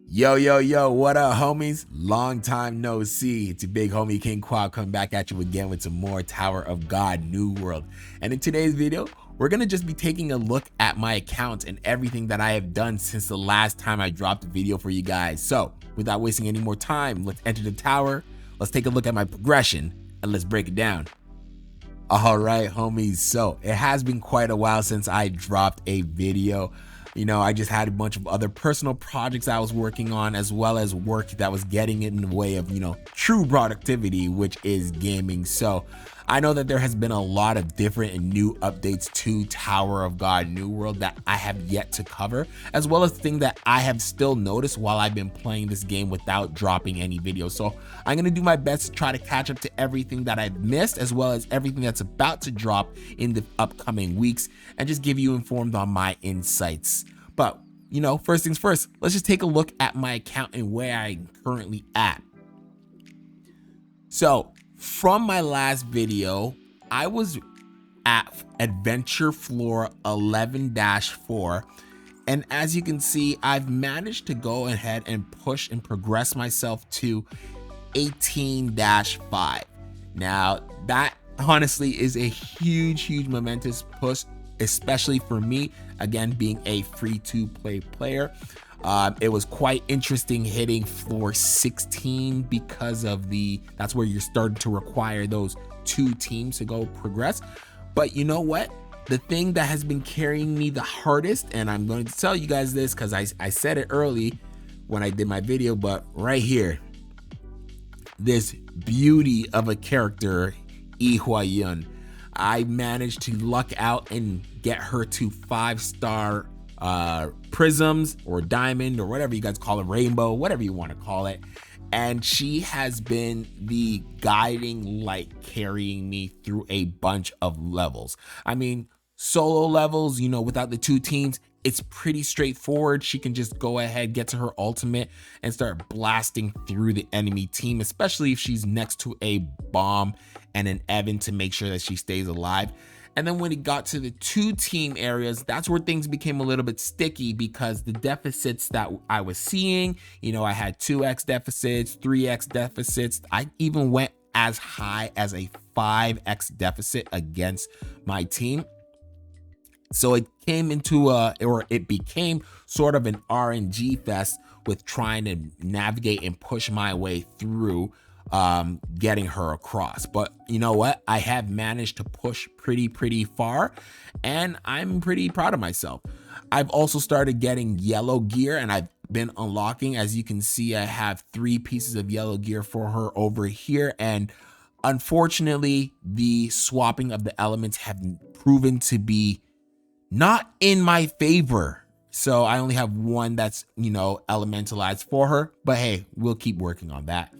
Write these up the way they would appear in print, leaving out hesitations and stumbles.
Yo, what up, homies? Long time no see. It's your big homie King Quab coming back at you again with some more Tower of God New World. And in today's video, we're gonna just be taking a look at my account and everything that I have done since the last time I dropped a video for you guys. So, without wasting any more time, let's enter the tower, let's take a look at my progression, and let's break it down. All right, homies, so it has been quite a while since I dropped a video. You know, I just had a bunch of other personal projects I was working on, as well as work that was getting in the way of, true productivity, which is gaming. So I know that there has been a lot of different and new updates to Tower of God New World that I have yet to cover, as well as things that I have still noticed while I've been playing this game without dropping any videos. So I'm going to do my best to try to catch up to everything that I've missed, as well as everything that's about to drop in the upcoming weeks, and just give you informed on my insights. But, first things first, let's just take a look at my account and where I'm currently at. So, from my last video, I was at Adventure Floor 11-4, and as you can see, I've managed to go ahead and push and progress myself to 18-5. Now, that honestly is a huge momentous push, especially for me, again, being a free-to-play player. It was quite interesting hitting floor 16 because of that's where you're starting to require those two teams to go progress. But you know what? The thing that has been carrying me the hardest, and I'm going to tell you guys this because I said it early when I did my video, but right here, this beauty of a character, Yihwa, I managed to luck out and get her to 5-star prisms or diamond or whatever you guys call it, rainbow, whatever you want to call it. And she has been the guiding light carrying me through a bunch of levels. I mean, solo levels, without the two teams, it's pretty straightforward. She can just go ahead, get to her ultimate, and start blasting through the enemy team, especially if she's next to a bomb and an Evan to make sure that she stays alive. And then when it got to the two team areas, that's where things became a little bit sticky because the deficits that I was seeing, I had 2x deficits, 3x deficits. I even went as high as a 5x deficit against my team. So it became sort of an RNG fest with trying to navigate and push my way through getting her across. But you know what? I have managed to push pretty far, and I'm pretty proud of myself. I've also started getting yellow gear, and I've been unlocking. As you can see, I have 3 pieces of yellow gear for her over here, and unfortunately, the swapping of the elements have proven to be not in my favor. So I only have one that's, elementalized for her, but hey, we'll keep working on that.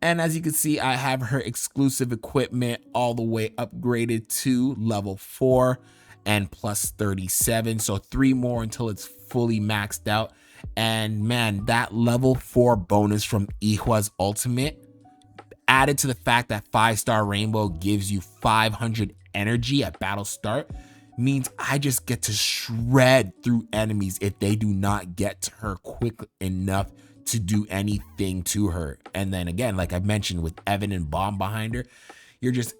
And as you can see, I have her exclusive equipment all the way upgraded to level 4 and plus 37. So 3 more until it's fully maxed out. And man, that level 4 bonus from Yihwa's ultimate, added to the fact that 5-star rainbow gives you 500 energy at battle start, means I just get to shred through enemies if they do not get to her quick enough to do anything to her. And then again, like I mentioned, with Evan and Bomb behind her, you're just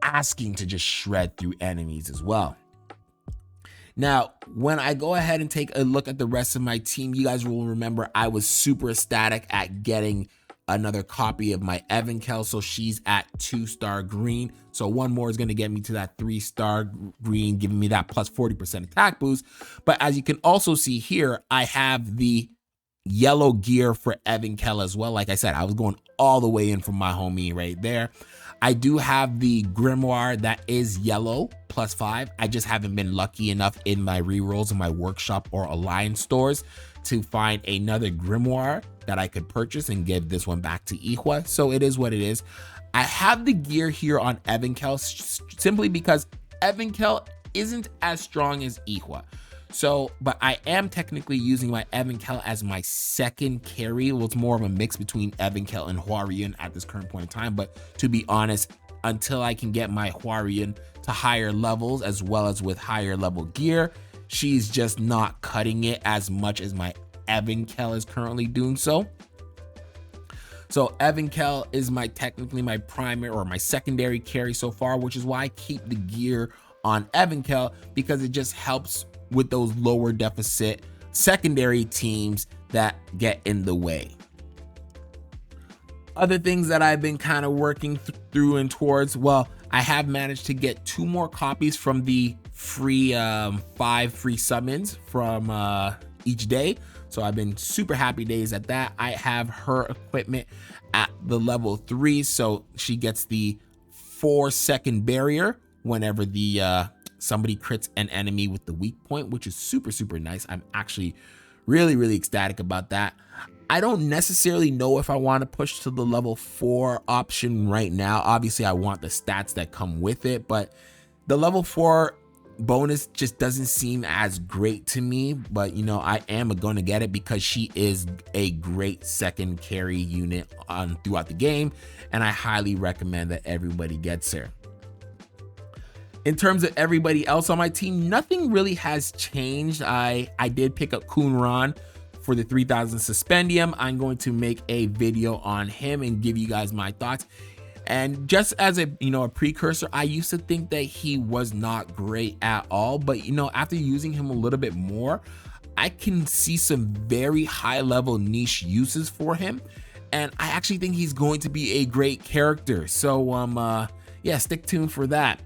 asking to just shred through enemies as well. Now, when I go ahead and take a look at the rest of my team, you guys will remember I was super ecstatic at getting another copy of my Evan. So she's at 2-star green. So one more is going to get me to that 3-star green, giving me that plus 40% attack boost. But as you can also see here, I have the yellow gear for Evan as well. Like I said, I was going all the way in for my homie right there. I do have the grimoire that is yellow plus 5. I just haven't been lucky enough in my rerolls in my workshop or alliance stores to find another grimoire that I could purchase and give this one back to Yihwa. So it is what it is. I have the gear here on Evan simply because Evan isn't as strong as Yihwa. So, but I am technically using my Evan as my second carry. Well, it's more of a mix between Evan and Hwarian at this current point in time. But to be honest, until I can get my Hwarian to higher levels, as well as with higher level gear, she's just not cutting it as much as my Evankel is currently doing so. So Evankel is technically my primary or my secondary carry so far, which is why I keep the gear on Evankel, because it just helps with those lower deficit secondary teams that get in the way. Other things that I've been kind of working through and towards, well, I have managed to get 2 more copies from the free 5 free summons from each day. So I've been super happy days at that. I have her equipment at the level 3, so she gets the 4-second barrier whenever the somebody crits an enemy with the weak point, which is super nice. I'm actually really ecstatic about that. I don't necessarily know if I want to push to the level 4 option right now. Obviously, I want the stats that come with it, but the level 4 bonus just doesn't seem as great to me. But, you know, I am going to get it because she is a great second carry unit throughout the game, and I highly recommend that everybody gets her. In terms of everybody else on my team, nothing really has changed. I did pick up Kunran for the 3000 Suspendium. I'm going to make a video on him and give you guys my thoughts. And just as a precursor, I used to think that he was not great at all, but after using him a little bit more, I can see some very high level niche uses for him, and I actually think he's going to be a great character. So yeah, stick tuned for that.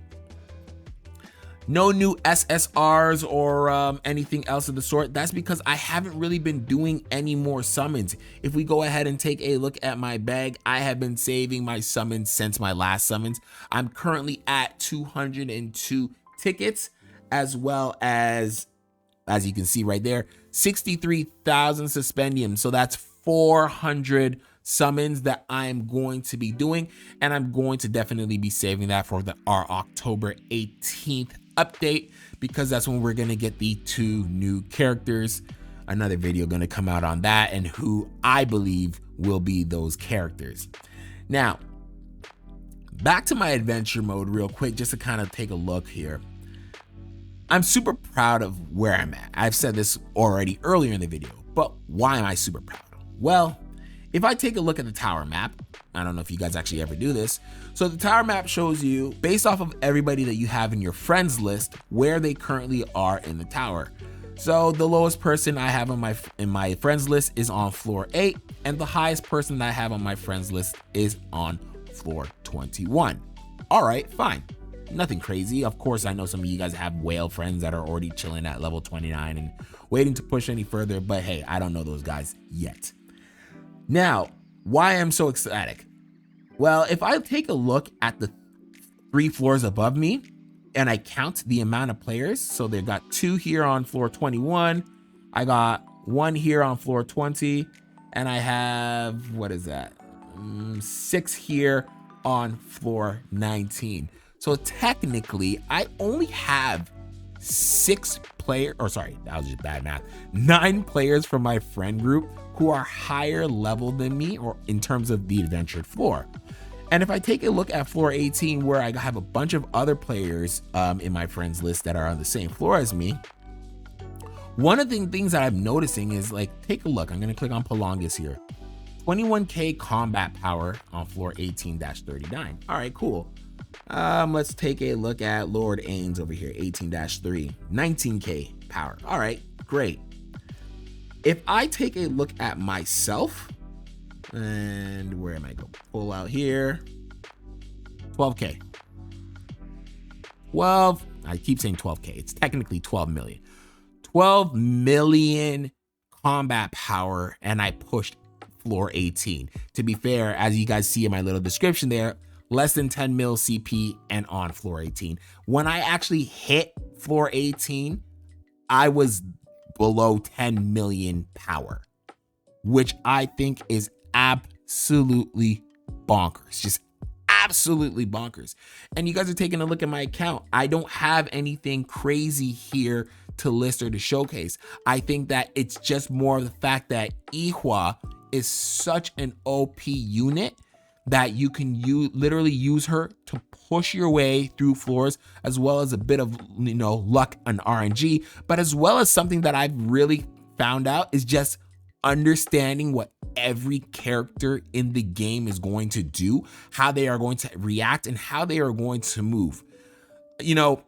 No new SSRs or anything else of the sort. That's because I haven't really been doing any more summons. If we go ahead and take a look at my bag, I have been saving my summons since my last summons. I'm currently at 202 tickets, as well as you can see right there, 63,000 Suspendium. So that's 400 summons that I'm going to be doing, and I'm going to definitely be saving that for our October 18th update, because that's when we're going to get the 2 new characters. Another video going to come out on that and who I believe will be those characters. Now, back to my adventure mode real quick, just to kind of take a look here. I'm super proud of where I'm at. I've said this already earlier in the video, but why am I super proud? Well, if I take a look at the tower map, I don't know if you guys actually ever do this. So the tower map shows you, based off of everybody that you have in your friends list, where they currently are in the tower. So the lowest person I have in my friends list is on floor 8, and the highest person that I have on my friends list is on floor 21. All right, fine. Nothing crazy. Of course, I know some of you guys have whale friends that are already chilling at level 29 and waiting to push any further, but hey, I don't know those guys yet. Now, why I'm so ecstatic? Well, if I take a look at the 3 floors above me and I count the amount of players, so they've got 2 here on floor 21, I got 1 here on floor 20, and I have, what is that? 6 here on floor 19. So technically, I only have 6 players, or sorry, that was just bad math, 9 players from my friend group who are higher level than me, or in terms of the adventured floor. And if I take a look at floor 18, where I have a bunch of other players in my friends list that are on the same floor as me, one of the things that I'm noticing is, like, take a look. I'm going to click on Progess here. 21k combat power on floor 18-39. All right, cool. Let's take a look at Lord Ains over here, 18-3, 19k power. All right, great. If I take a look at myself, and where am I going to pull out here? 12k. 12, I keep saying 12k. It's technically 12 million. 12 million combat power, and I pushed floor 18. To be fair, as you guys see in my little description there, less than 10 mil CP and on floor 18. When I actually hit floor 18, I was below 10 million power, which I think is absolutely bonkers. Just absolutely bonkers. And you guys are taking a look at my account. I don't have anything crazy here to list or to showcase. I think that it's just more of the fact that Yihwa is such an OP unit that you can literally use her to push your way through floors, as well as a bit of luck and RNG, but as well as something that I've really found out is just understanding what every character in the game is going to do, how they are going to react, and how they are going to move. You know,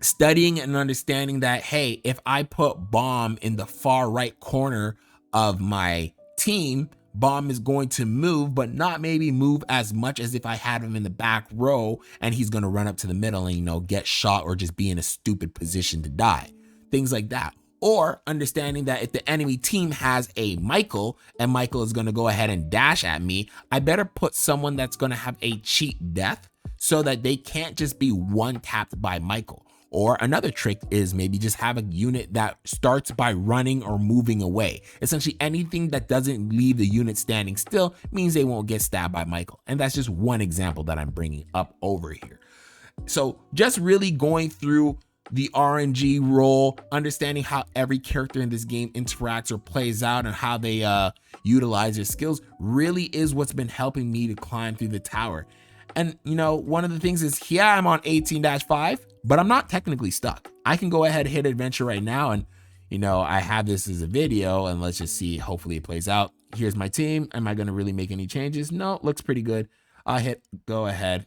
studying and understanding that, hey, if I put Bomb in the far right corner of my team, Bomb is going to move, but not maybe move as much as if I had him in the back row and he's going to run up to the middle and, you know, get shot or just be in a stupid position to die. Things like that. Or understanding that if the enemy team has a Michael and Michael is going to go ahead and dash at me, I better put someone that's going to have a cheat death so that they can't just be one tapped by Michael. Or another trick is maybe just have a unit that starts by running or moving away. Essentially anything that doesn't leave the unit standing still means they won't get stabbed by Michael. And that's just one example that I'm bringing up over here. So just really going through the RNG role, understanding how every character in this game interacts or plays out and how they utilize their skills really is what's been helping me to climb through the tower. And, you know, one of the things is, yeah, I'm on 18-5, but I'm not technically stuck. I can go ahead and hit adventure right now. And, you know, I have this as a video and let's just see. Hopefully it plays out. Here's my team. Am I going to really make any changes? No, looks pretty good. I'll hit go ahead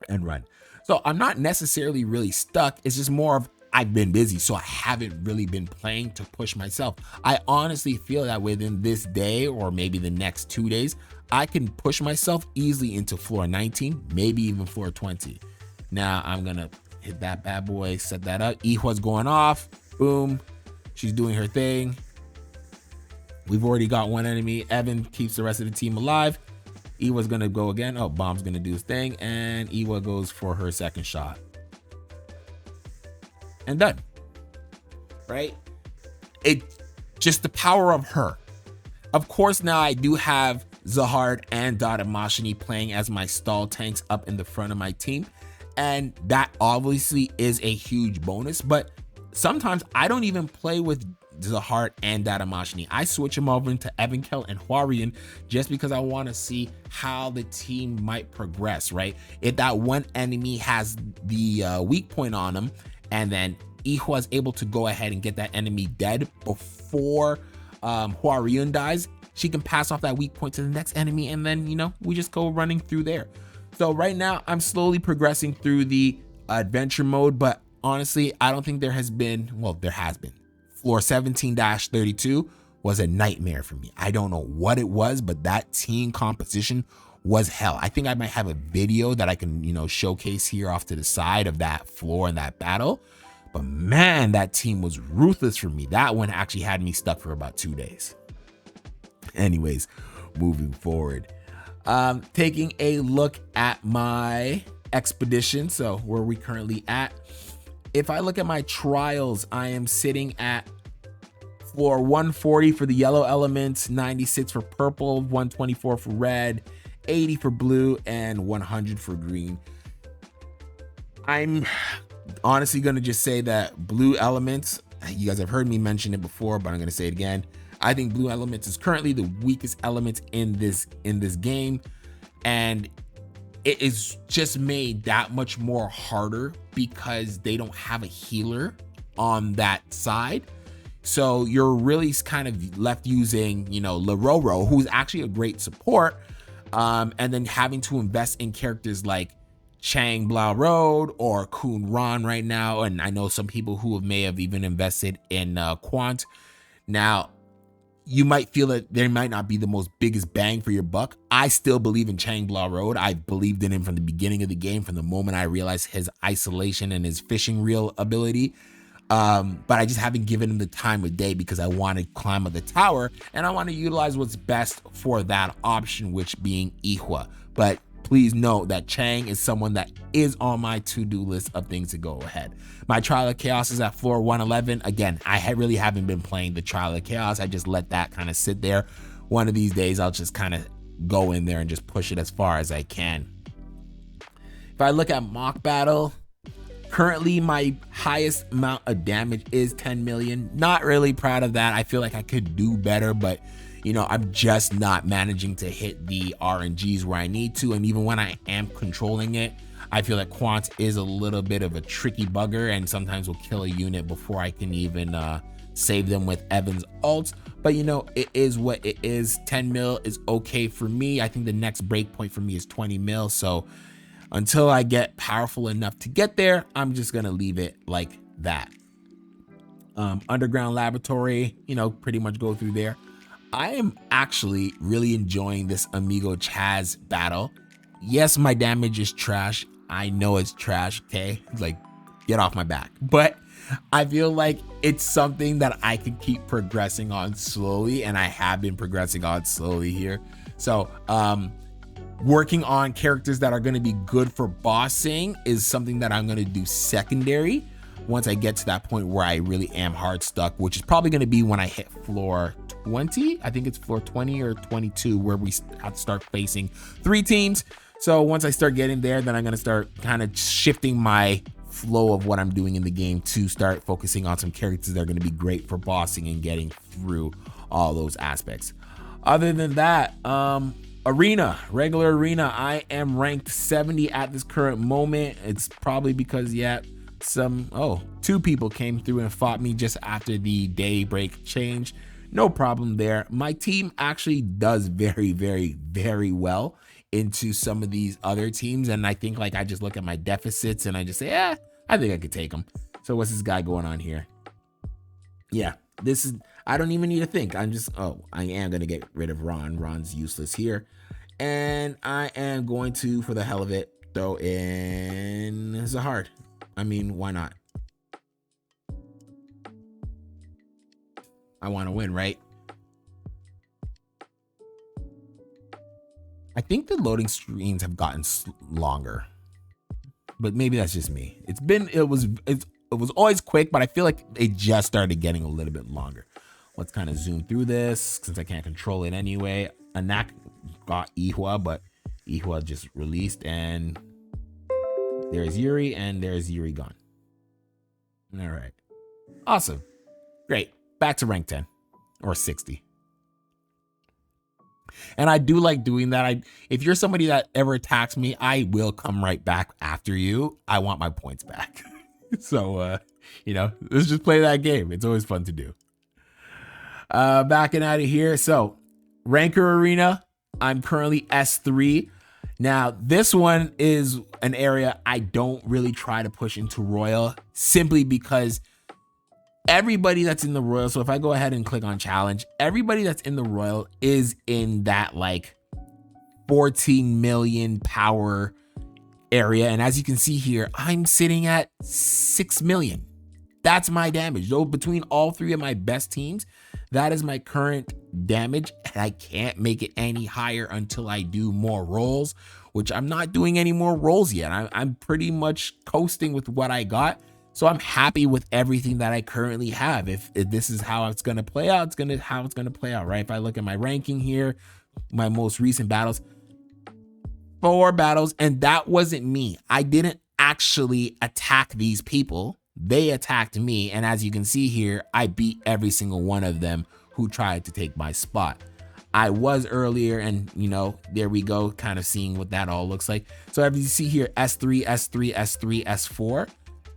and run. So I'm not necessarily really stuck. It's just more of I've been busy, so I haven't really been playing to push myself. I honestly feel that within this day or maybe the next 2 days, I can push myself easily into floor 19, maybe even floor 20. Now I'm gonna hit that bad boy, set that up. Yihwa's going off, boom. She's doing her thing. We've already got one enemy. Evan keeps the rest of the team alive. Yihwa's gonna go again. Oh, Bomb's gonna do his thing, and Yihwa goes for her second shot. And done. Right? It just the power of her. Of course, now I do have Zahard and Dadamashini playing as my stall tanks up in the front of my team. And that obviously is a huge bonus. But sometimes I don't even play with Zahard and Dadamashini. I switch them over into Evankel and Hwarian just because I want to see how the team might progress, right? If that one enemy has the weak point on them, and then Yihwa is able to go ahead and get that enemy dead before Hwarian dies, she can pass off that weak point to the next enemy, and then, you know, we just go running through there. So right now, I'm slowly progressing through the adventure mode, but honestly, I don't think there has been, well, there has been. Floor 17-32 was a nightmare for me. I don't know what it was, but that team composition was hell. I think I might have a video that I can, you know, showcase here off to the side of that floor and that battle. But man, that team was ruthless for me. That one actually had me stuck for about 2 days. Anyways, moving forward, taking a look at my expedition. So where we currently at. If I look at my trials, I am sitting at floor 140 for the yellow elements, 96 for purple, 124 for red, 80 for blue, and 100 for green. I'm honestly going to just say that blue elements, you guys have heard me mention it before, but I'm going to say it again. I think blue elements is currently the weakest element in this game, and it is just made that much more harder because they don't have a healer on that side. So you're really kind of left using, you know, Lororo, who's actually a great support, and then having to invest in characters like Chang Blau Road or Kun Ron right now. And I know some people who may have even invested in Quant. Now, you might feel that there might not be the most biggest bang for your buck. I still believe in Chang Blau Road. I believed in him from the beginning of the game, from the moment I realized his isolation and his fishing reel ability. But I just haven't given him the time of day because I want to climb up the tower and I want to utilize what's best for that option, which being Yihwa. But please note that Chang is someone that is on my to-do list of things to go ahead. My Trial of Chaos is at floor 111. Again, I really haven't been playing the Trial of Chaos. I just let that kind of sit there. One of these days, I'll just kind of go in there and just push it as far as I can. If I look at Mock Battle, currently my highest amount of damage is 10 million. Not really proud of that. I feel like I could do better, but you know, I'm just not managing to hit the RNGs where I need to. And even when I am controlling it, I feel like Quant is a little bit of a tricky bugger and sometimes will kill a unit before I can even save them with Evan's ults. But you know, it is what it is. 10 mil is okay for me. I think the next break point for me is 20 mil. So until I get powerful enough to get there, I'm just gonna leave it like that. Underground laboratory, you know, pretty much go through there. I am actually really enjoying this Amigo Chaz battle. Yes, my damage is trash. I know it's trash, okay? Like, get off my back. But I feel like it's something that I can keep progressing on slowly, and I have been progressing on slowly here. So, working on characters that are gonna be good for bossing is something that I'm gonna do secondary once I get to that point where I really am hard stuck, which is probably gonna be when I hit floor 20. I think it's floor 20 or 22 where we have to start facing 3 teams. So once I start getting there, then I'm gonna start kind of shifting my flow of what I'm doing in the game to start focusing on some characters that are gonna be great for bossing and getting through all those aspects. Other than that, regular arena, I am ranked 70 at this current moment. It's probably because, yeah, 2 people came through and fought me just after the daybreak change. No problem there. My team actually does very, very, very well into some of these other teams, and I think like I just look at my deficits and I just say, I think I could take them. So what's this guy going on here? Yeah, this is, I don't even need to think. I am gonna get rid of Ron. Ron's useless here, and I am going to, for the hell of it, throw in Zahard. I mean, why not? I want to win, right? I think the loading screens have gotten longer, but maybe that's just me. It was always quick, but I feel like it just started getting a little bit longer. Let's kind of zoom through this since I can't control it anyway. Anak got Yihwa, but Yihwa just released, and there's Yuri, and there's Yuri gone. All right, awesome, great. Back to rank 10 or 60. And I do like doing that. If you're somebody that ever attacks me, I will come right back after you. I want my points back. So, you know, let's just play that game. It's always fun to do. Backing out of here. So, Ranker Arena, I'm currently S3. Now, this one is an area I don't really try to push into Royal, simply because everybody that's in the Royal, so if I go ahead and click on challenge, everybody that's in the Royal is in that like 14 million power area. And as you can see here, I'm sitting at 6 million. That's my damage. So between all 3 of my best teams, that is my current damage. And I can't make it any higher until I do more rolls, which I'm not doing any more rolls yet. I'm pretty much coasting with what I got. So I'm happy with everything that I currently have. If this is how it's going to play out, how it's going to play out, right? If I look at my ranking here, my most recent battles, 4 battles, and that wasn't me. I didn't actually attack these people. They attacked me. And as you can see here, I beat every single one of them who tried to take my spot. I was earlier, and you know, there we go, kind of seeing what that all looks like. So as you see here, S3, S3, S3, S4,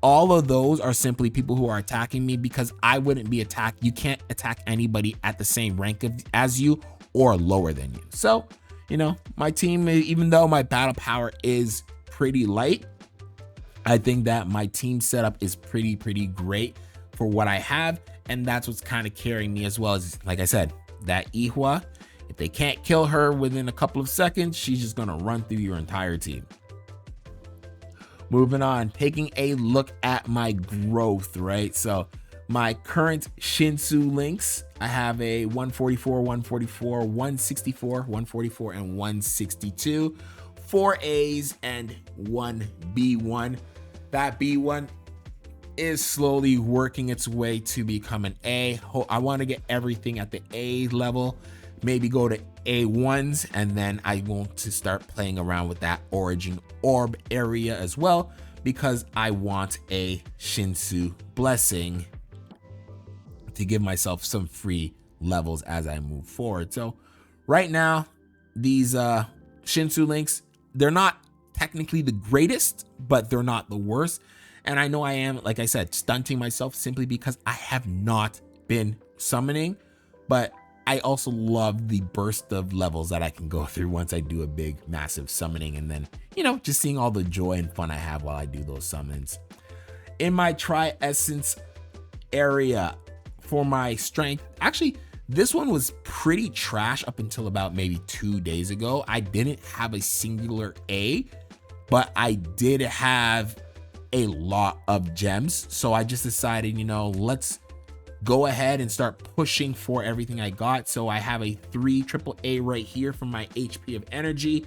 all of those are simply people who are attacking me because I wouldn't be attacked. You can't attack anybody at the same rank as you or lower than you. So, you know, my team, even though my battle power is pretty light, I think that my team setup is pretty great for what I have. And that's what's kind of carrying me, as well as, like I said, that Yihwa. If they can't kill her within a couple of seconds, she's just going to run through your entire team. Moving on, taking a look at my growth, right? So my current Shinsu links, I have a 144, 144, 164, 144, and 162, 4 A's and 1 B1. That B1 is slowly working its way to become an A. I want to get everything at the A level, maybe go to A1s, and then I want to start playing around with that origin orb area as well, because I want a Shinsu blessing to give myself some free levels as I move forward. So right now, these Shinsu links, they're not technically the greatest, but they're not the worst. And I know I am, like I said, stunting myself simply because I have not been summoning, but I also love the burst of levels that I can go through once I do a big, massive summoning, and then, you know, just seeing all the joy and fun I have while I do those summons. In my Tri-Essence area for my strength, actually, this one was pretty trash up until about maybe 2 days ago. I didn't have a singular A, but I did have a lot of gems. So I just decided, you know, let's go ahead and start pushing for everything I got. So I have a 3 triple A right here from my HP of energy.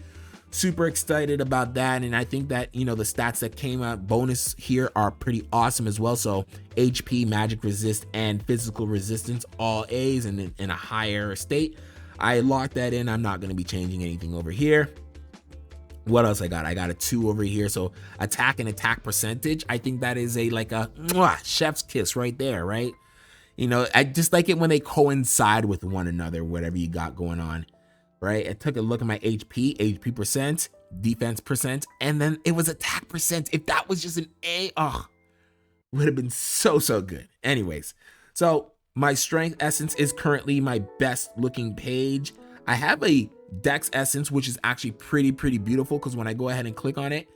Super excited about that. And I think that, you know, the stats that came out bonus here are pretty awesome as well. So HP, magic resist, and physical resistance, all A's and in a higher state. I locked that in. I'm not going to be changing anything over here. What else I got? I got a 2 over here. So attack and attack percentage. I think that is a like a chef's kiss right there, right? You know, I just like it when they coincide with one another, whatever you got going on, right? I took a look at my HP percent, defense percent, and then it was attack percent. If that was just an A, would have been so good. Anyways, so my strength essence is currently my best looking page. I have a Dex essence, which is actually pretty beautiful, because when I go ahead and click on it,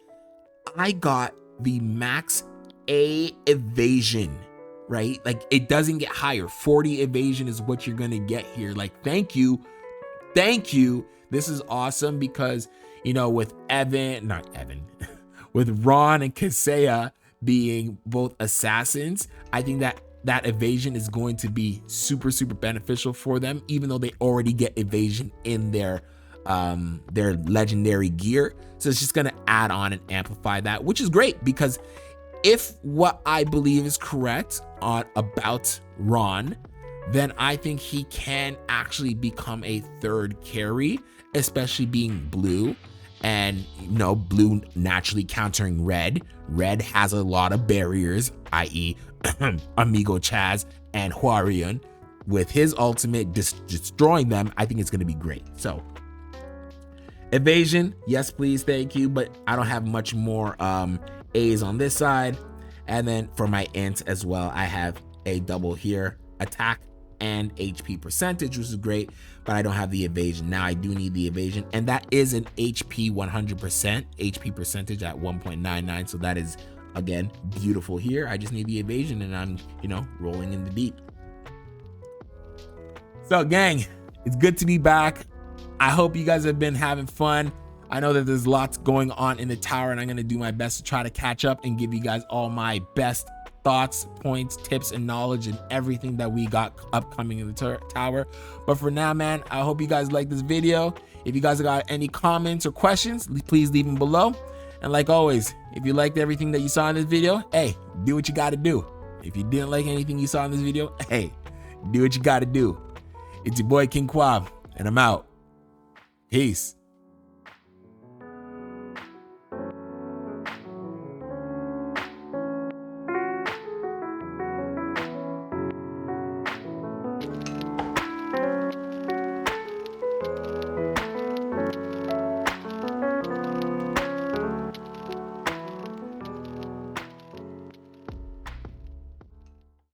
I got the max A evasion, right? Like, it doesn't get higher. 40 evasion is what you're gonna get here. Like, thank you. This is awesome, because, you know, with with Ron and Kaseya being both assassins, I think that evasion is going to be super beneficial for them, even though they already get evasion in their legendary gear. So it's just gonna add on and amplify that, which is great, because if what I believe is correct about Ron, then I think he can actually become a 3rd carry, especially being blue. And, you know, blue naturally countering red. Red has a lot of barriers, i.e. Amigo Chaz and Hwarion. With his ultimate destroying them, I think it's going to be great. So, evasion, yes please, thank you. But I don't have much more A's on this side. And then for my int as well, I have a double here. Attack and HP percentage, which is great, but I don't have the evasion. Now I do need the evasion, and that is an HP 100%, HP percentage at 1.99. So that is, again, beautiful here. I just need the evasion, and I'm, you know, rolling in the deep. So gang, it's good to be back. I hope you guys have been having fun. I know that there's lots going on in the tower, and I'm gonna do my best to try to catch up and give you guys all my best thoughts, points, tips, and knowledge, and everything that we got upcoming in the tower. But for now, man, I hope you guys like this video. If you guys got any comments or questions, please leave them below. And like always, if you liked everything that you saw in this video, hey, do what you gotta do. If you didn't like anything you saw in this video, hey, do what you gotta do. It's your boy King Quab, and I'm out. Peace.